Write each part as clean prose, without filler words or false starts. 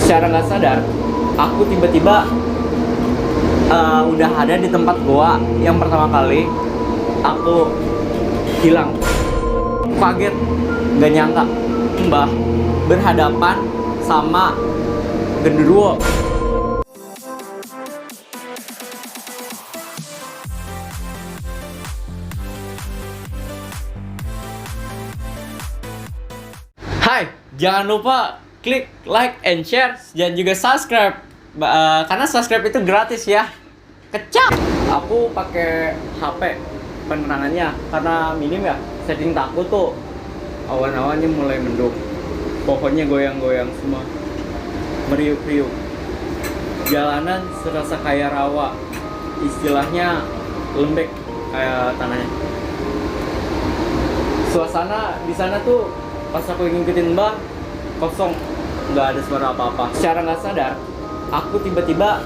Secara nggak sadar, aku tiba-tiba udah ada di tempat gua yang pertama kali aku hilang. Kaget, nggak nyangka Mbah berhadapan sama genderuwo. Hai, jangan lupa klik like and share dan juga subscribe. Karena subscribe itu gratis ya. Kecap. Aku pakai HP penerangannya karena minim ya. Setting takut tuh awan-awannya mulai mendung. Pohonnya goyang-goyang semua. Meriuk-riuk. Jalanan serasa kayak rawa. Istilahnya lembek kayak tanahnya. Suasana di sana tuh pas aku ngikutin Mbah kosong, nggak ada suara apa-apa. Secara nggak sadar, aku tiba-tiba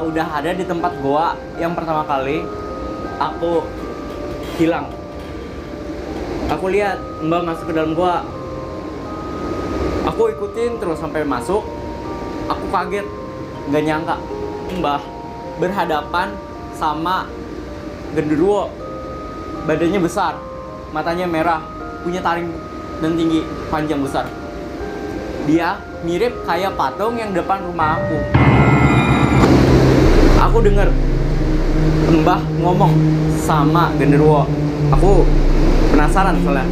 udah ada di tempat goa yang pertama kali aku hilang. Aku lihat Mbah masuk ke dalam goa. Aku ikutin terus sampai masuk. Aku kaget, nggak nyangka Mbah berhadapan sama genderuwo. Badannya besar, matanya merah, punya taring dan tinggi, panjang besar. Dia mirip kayak patung yang depan rumah aku. Aku dengar Mbah ngomong sama genderuwo. Aku penasaran soalnya.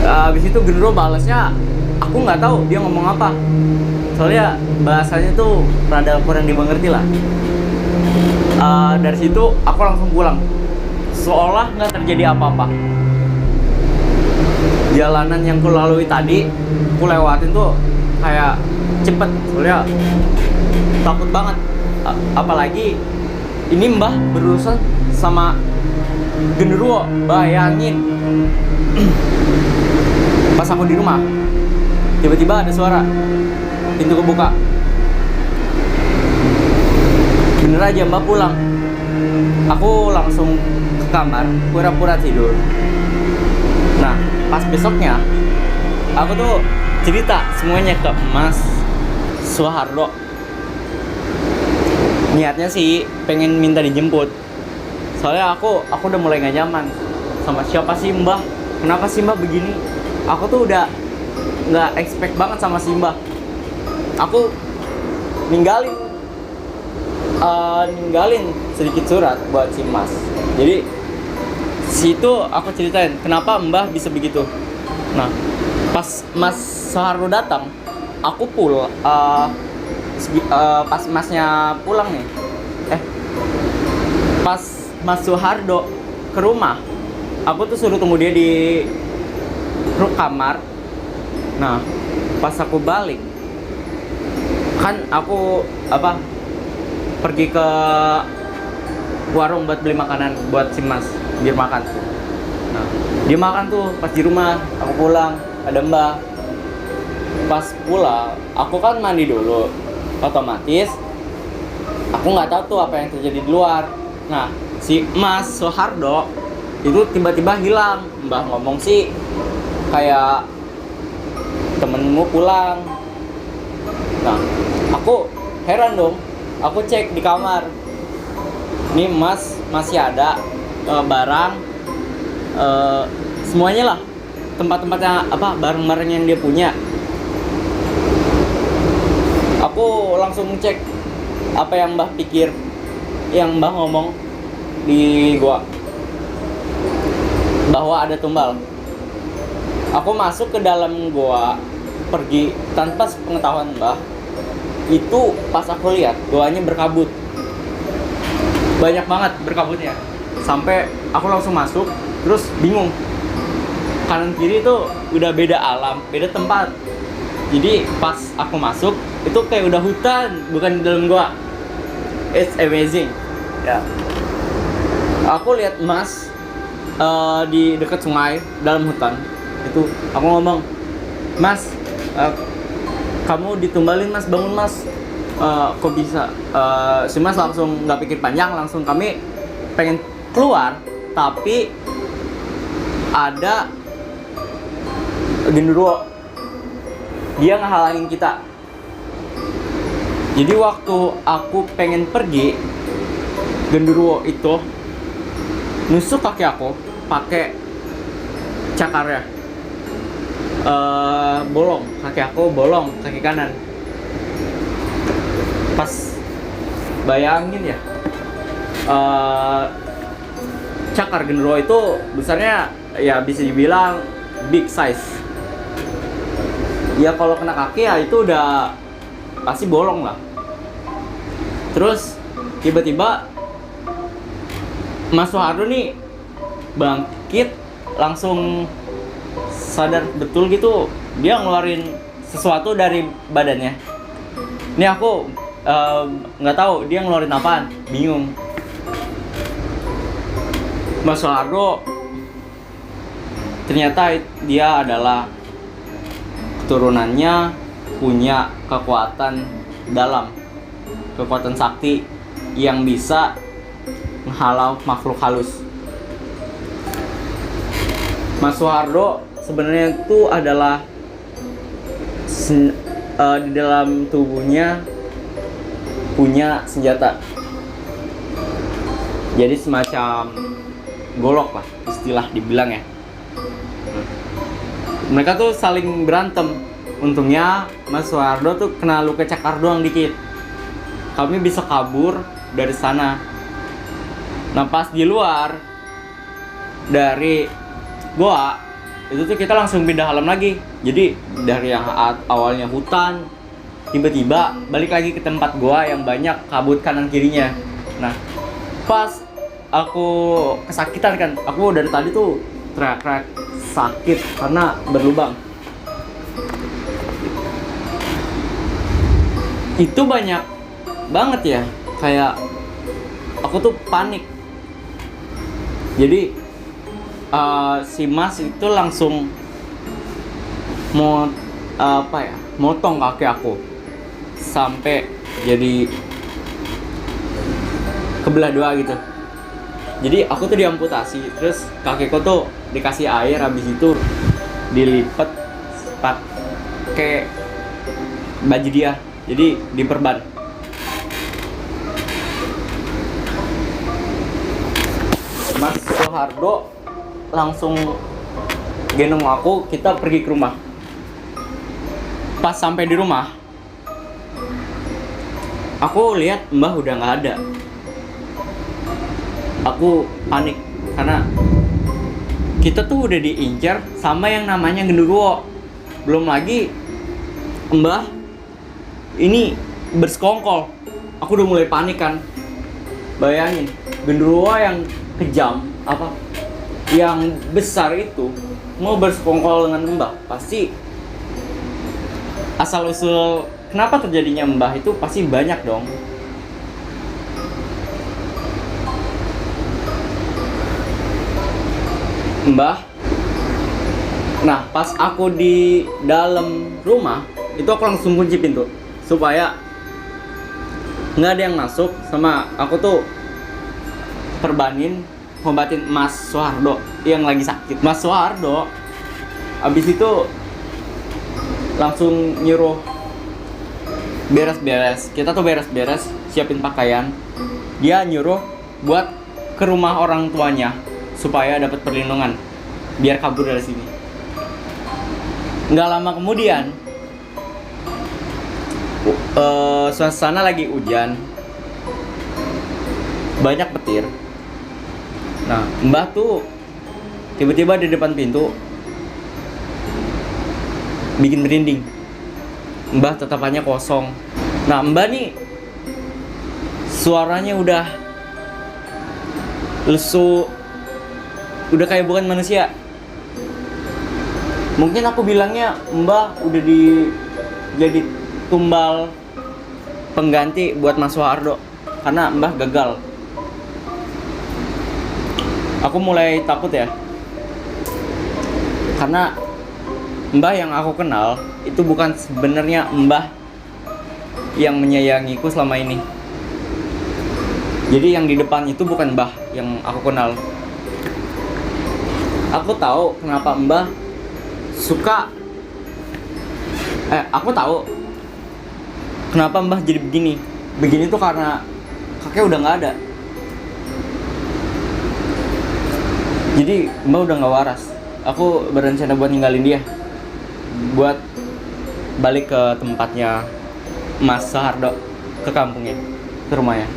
Habis itu genderuwo balasnya, aku nggak tahu dia ngomong apa. Soalnya bahasanya tuh rada kurang dimengerti lah. Dari situ aku langsung pulang, seolah nggak terjadi apa-apa. Jalanan yang ku lalui tadi, ku lewatin tuh kayak cepet, soalnya takut banget. Apalagi ini Mbah berurusan sama genderuwo, bayangin. Pas aku di rumah, tiba-tiba ada suara, pintu kebuka. Bener aja Mbah pulang. Aku langsung ke kamar, pura-pura tidur. Nah, pas besoknya aku tuh cerita semuanya ke Mas Soehardo. Niatnya sih pengen minta dijemput. Soalnya aku udah mulai gak nyaman sama siapa sih Mbah. Kenapa sih Mbah begini? Aku tuh udah gak expect banget sama si Mbah. Aku ninggalin sedikit surat buat si Mas. Jadi situ aku ceritain kenapa Mbah bisa begitu. Nah, pas Mas Soehardo datang, aku pas Masnya pulang nih. Pas Mas Soehardo ke rumah, aku tuh suruh tunggu dia di kamar. Nah, pas aku balik, kan aku pergi ke warung buat beli makanan buat si Mas biar makan. Nah, dia makan tuh pas di rumah. Aku pulang, ada Mbah. Pas pulang, aku kan mandi dulu. Otomatis aku nggak tahu tuh apa yang terjadi di luar. Nah, si Mas Soehardo itu tiba-tiba hilang. Mbah ngomong sih kayak temenmu pulang. Nah, aku heran dong. Aku cek di kamar. Nih Mas masih ada barang, semuanya lah, tempat-tempatnya barang-barang yang dia punya. Aku langsung cek apa yang Mbah pikir, yang Mbah ngomong di gua bahwa ada tumbal. Aku masuk ke dalam gua, pergi tanpa pengetahuan Mbah. Itu pas aku lihat goanya berkabut, banyak banget berkabutnya. Sampai aku langsung masuk, terus bingung. Kanan kiri tuh udah beda alam, beda tempat. Jadi pas aku masuk, itu kayak udah hutan, bukan di dalam goa. It's amazing. Ya. Aku lihat Mas di dekat sungai dalam hutan. Itu aku ngomong, Mas, kamu ditumbalin Mas, bangun Mas. Kok bisa? Si Mas langsung nggak pikir panjang, langsung kami pengen keluar, tapi ada genderuwo, dia ngehalangin kita. Jadi waktu aku pengen pergi, genderuwo itu nusuk kaki aku pakai cakarnya. Bolong kaki kanan. Pas bayangin ya, cakar genderuwo itu besarnya ya bisa dibilang big size. Ya kalau kena kaki ya itu udah pasti bolong lah. Terus tiba-tiba Mas Soehardo nih bangkit, langsung sadar betul gitu, dia ngeluarin sesuatu dari badannya. Ini aku nggak tahu dia ngeluarin apaan, bingung. Mas Soehardo ternyata dia adalah keturunannya punya kekuatan dalam, kekuatan sakti yang bisa menghalau makhluk halus. Mas Soehardo sebenarnya itu adalah di dalam tubuhnya punya senjata. Jadi semacam golok lah istilah dibilang ya. Mereka tuh saling berantem. Untungnya Mas Soehardo tuh kena luka cakar doang dikit. Kami bisa kabur dari sana. Nah pas di luar dari goa itu tuh kita langsung pindah alam lagi. Jadi dari yang awalnya hutan, tiba-tiba balik lagi ke tempat goa yang banyak kabut kanan kirinya. Nah pas aku kesakitan kan, aku dari tadi tuh teriak-teriak sakit karena berlubang. Itu banyak banget ya, kayak aku tuh panik. Jadi si Mas itu langsung mau motong kaki aku sampai jadi kebelah dua gitu. Jadi aku tuh diamputasi, terus kakiku tuh dikasih air, habis itu dilipat pakai baju dia, jadi diperban. Mas Soehardo langsung gendong aku, kita pergi ke rumah. Pas sampai di rumah, aku lihat Mbah udah nggak ada. Aku panik karena kita tuh udah diincar sama yang namanya genderuwo. Belum lagi Mbah ini bersekongkol. Aku udah mulai panik kan. Bayangin, genderuwo yang kejam, yang besar itu mau bersekongkol dengan Mbah, pasti asal usul kenapa terjadinya Mbah itu pasti banyak dong. Mbah. Nah, pas aku di dalam rumah, itu aku langsung kunci pintu supaya nggak ada yang masuk, sama aku tuh perbanin ngobatin Mas Soehardo yang lagi sakit. Mas Soehardo abis itu langsung nyuruh beres-beres. Kita tuh beres-beres, siapin pakaian. Dia nyuruh buat ke rumah orang tuanya supaya dapat perlindungan biar kabur dari sini. Nggak lama kemudian suasana lagi hujan, banyak petir. Nah Mbah tuh tiba-tiba di depan pintu bikin merinding. Mbah tatapannya kosong. Nah Mbah nih suaranya udah lesu, udah kayak bukan manusia. Mungkin aku bilangnya Mbah udah jadi tumbal pengganti buat Mas Soehardo karena Mbah gagal. Aku mulai takut ya, karena Mbah yang aku kenal itu bukan sebenarnya Mbah yang menyayangiku selama ini. Jadi yang di depan itu bukan Mbah yang aku kenal. Aku tahu kenapa Mbah suka Aku tahu kenapa Mbah jadi begini. Begini tuh karena kakek udah nggak ada. Jadi Mbah udah nggak waras. Aku berencana buat ninggalin dia, buat balik ke tempatnya Mas Soehardo, ke kampungnya, ke rumahnya.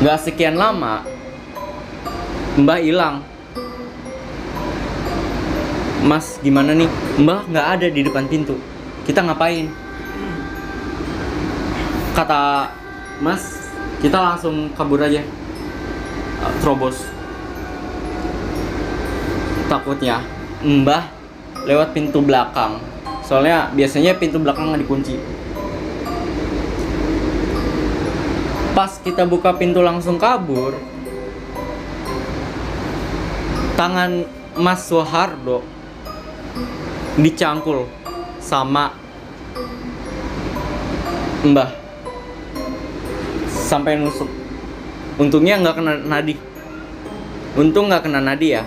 Nggak sekian lama Mbah hilang. Mas, gimana nih? Mbah nggak ada di depan pintu. Kita ngapain? Kata Mas, kita langsung kabur aja. Terobos. Takutnya Mbah lewat pintu belakang. Soalnya biasanya pintu belakang nggak dikunci. Pas kita buka pintu langsung kabur, tangan Mas Soehardo dicangkul sama Mbah sampai nusuk. Untungnya nggak kena nadi. Untung nggak kena nadi ya.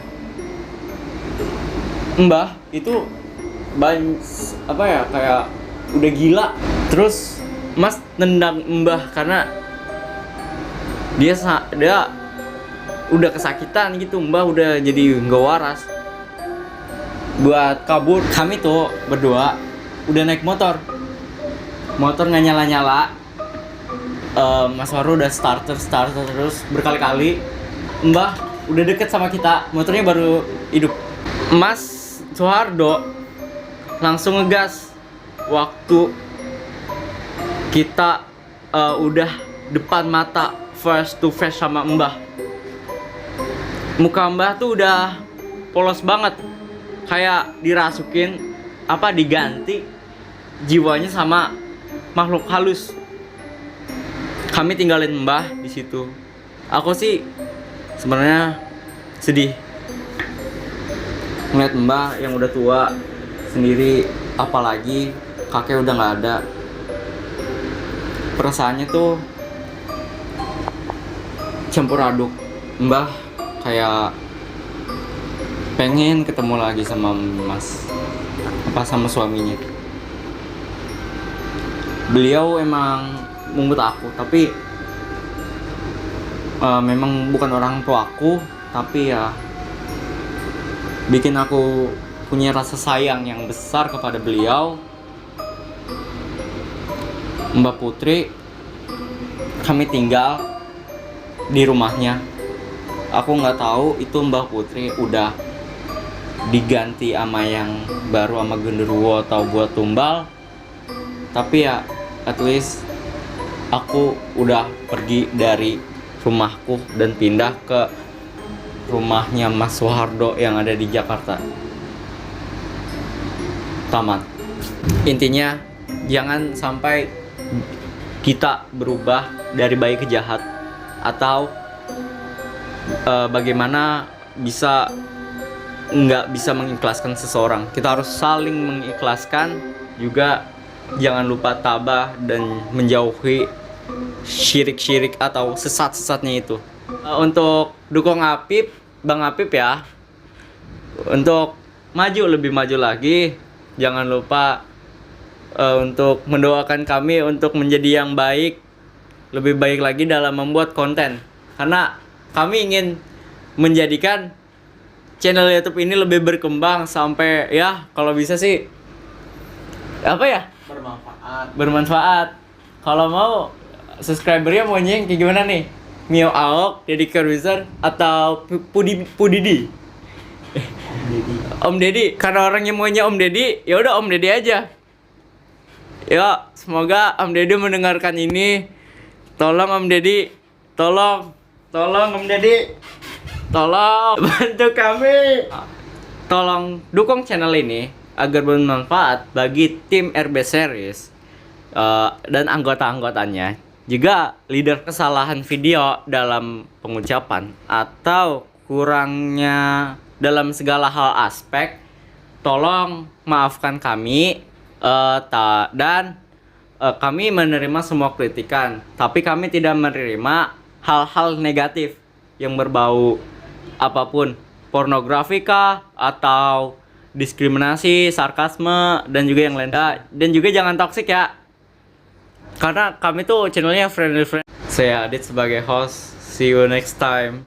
Mbah itu kayak udah gila. Terus Mas nendang Mbah karena dia udah kesakitan gitu. Mbah udah jadi nggak waras. Buat kabur, kami tuh berdua udah naik motor nggak nyala. Mas Waru udah starter terus berkali-kali. Mbah udah deket sama kita, motornya baru hidup. Mas Soehardo langsung ngegas waktu kita udah depan mata face to face sama Mbah. Muka Mbah tuh udah polos banget, kayak dirasukin diganti jiwanya sama makhluk halus. Kami tinggalin Mbah di situ. Aku sih sebenarnya sedih ngeliat Mbah yang udah tua sendiri, apalagi kakek udah nggak ada. Perasaannya tuh campur aduk. Mbah kayak pengen ketemu lagi sama sama suaminya. Beliau emang mungut aku, tapi memang bukan orang tua aku, tapi ya bikin aku punya rasa sayang yang besar kepada beliau. Mbak Putri, kami tinggal di rumahnya. Aku nggak tahu itu Mbak Putri udah diganti sama yang baru, sama genderuwo atau buat tumbal. Tapi ya at least aku udah pergi dari rumahku dan pindah ke rumahnya Mas Soehardo yang ada di Jakarta. Tamat. Intinya jangan sampai kita berubah dari baik ke jahat, atau bagaimana nggak bisa mengikhlaskan seseorang. Kita harus saling mengikhlaskan juga. Jangan lupa tabah dan menjauhi syirik-syirik atau sesat-sesatnya itu. Untuk dukung Bang Apip ya, untuk lebih maju lagi. Jangan lupa untuk mendoakan kami untuk menjadi yang baik, lebih baik lagi dalam membuat konten. Karena kami ingin menjadikan channel YouTube ini lebih berkembang sampai ya kalau bisa sih bermanfaat. Kalau mau subscribernya maunya kayak gimana nih? Mio Aok, Deddy Corbuzier, atau Pudidi? Om Deddy. Karena orangnya maunya Om Deddy, ya udah Om Deddy aja. Ya, semoga Om Deddy mendengarkan ini. Tolong Om Deddy, tolong Om Deddy, tolong bantu kami. Tolong dukung channel ini agar bermanfaat bagi tim RB Series dan anggota-anggotanya. Jika leader kesalahan video dalam pengucapan atau kurangnya dalam segala hal aspek, tolong maafkan kami. Dan kami menerima semua kritikan, tapi kami tidak menerima hal-hal negatif yang berbau apapun, pornografi kah, atau diskriminasi, sarkasme, dan juga yang lain. Dan juga jangan toxic ya. Karena kami tuh channelnya friendly. Saya Adit sebagai host. See you next time.